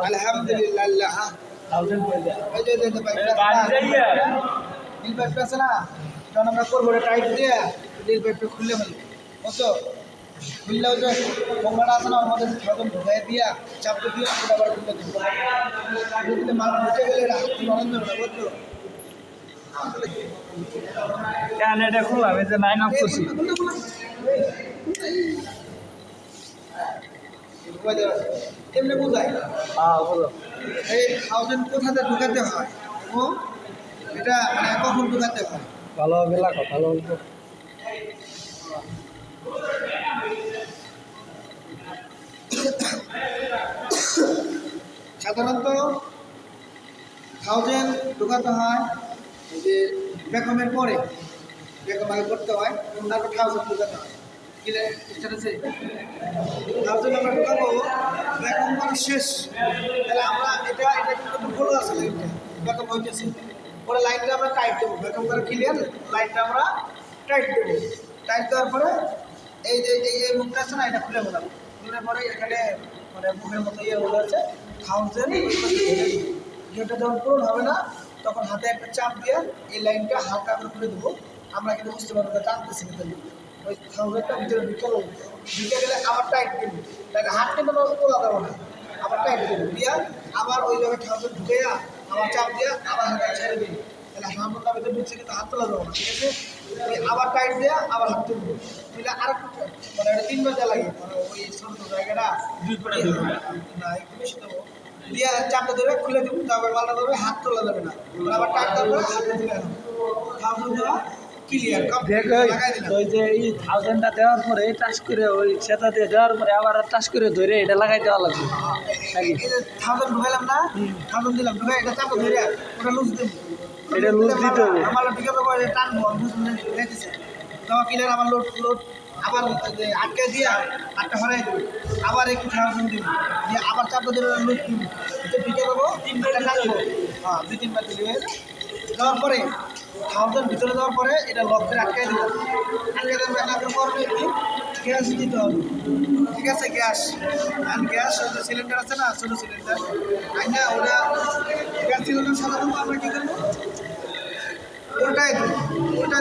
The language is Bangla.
আলহামদুলিল্লাহ আমরা করবো টাইট দিয়ে নীল পাইপটা খুললে ফেলবো বুঝছো খুললেও যে বোমাটা আছে না আমাদের ঢোকায় দিয়া চাপটা দিয়ে আবার খুলে দেবো মাল ঢুকে গেলে রাখতে আনন্দ না বুঝছো কেন এটা খুললাম এই যে 9 অফ করছি এমনি বোঝায় বলো এই 1000 কোথাতে ঢুকাতে হয় ও এটা মানে কখন ঢুকাতে হয় ভালো হবে লাগো ভালো হবে সাধারণত 1000 ঢুকাতে হয় যে বেকমের পরে বেকম আগে করতে হয় তারপর 1000 ঢুকাতে হয় কিলে এটা আছে 1000 আমরা ঢুকাবো বেকম করা শেষ তাহলে আমরা এটা কিন্তু ভালো আছে বেকম হইতেছে পরে লাইনটা আমরা টাইট দেবো বেকম করে ক্লিয়ার লাইনটা আমরা টাইট দেবো টাইট দেওয়ার পরে এই যে এই মুখটা আছে না এটা খুলে বলাম খুলে পরে এখানে মানে মুখের মতো হলো আছে 1000 যেটা যখন পূরণ হবে না তখন হাতে একটা চাপ দিয়ে এই লাইনটা হালকা করে খুলে দেবো আমরা কিন্তু বুঝতে পারবো না টানতেছি কিন্তু ওই 1000টা ভিতরে ঢুকে গেলে আবার টাইট দেবো তাহলে হাত কিন্তু তোলা দেবো না আবার টাইট দেবো দিয়া আবার ওই জায়গায় 1000 ঢুকে আবার চাপ দিয়ে আবার হাতে ছেড়ে দিই তাহলে হামটা ভিতরে ঢুকছে কিন্তু হাত তোলা দেবো না ঠিক আছে আবার টাইট দিয়ে আবার হাত তুলবো তুলে আর মানে এটা 3 বার দেওয়া লাগে মানে ওই ছোট জায়গাটা না একটু বেশি দেবো দিয়ে চাপটা ধরে খুলে দেবো তারপর মালটা ধরবে হাত তোলা যাবে না আবার টাইট ধরবে হাতে তুলে দেওয়া ক্লিয়ার ওই যে এই 1000টা দেওয়ার পরে টাচ করে ওই সেটা দিয়ে দেওয়ার পরে আবার টাচ করে ধরে এটা লাগাই দেওয়া লাগবে এই যে 1000 ঢুকাইলাম না 1000 দিলাম ঢুকাই এটা চাপটা ধরে ওটা লুজ দেবো এটা লুজ দিতে হবে আমার ঢুকে দেবো টানবো লুজ লেগেছে দেওয়া ক্লিয়ার আবার লোড আবার আটকে দিয়ে আটটা হরাই দেবো আবার একটু 1000 দিব দিয়ে আবার চাপটা ধরে লুজ দিব ঢুকে দেবো 3বার টানবো হ্যাঁ 2-3 বার দিলে দেওয়ার পরে 1000 ভিতরে দেওয়ার পরে এটা লক করে আটকে দিলাম আটকে দেবেন আপনার করবে কি গ্যাস দিতে হবে ঠিক আছে গ্যাস আর গ্যাস যে সিলিন্ডার আছে না ছোটো সিলিন্ডার আইনা ওটা গ্যাস সিলিন্ডার সাধারণত আমরা কী করবো ওটাই দিই ওটা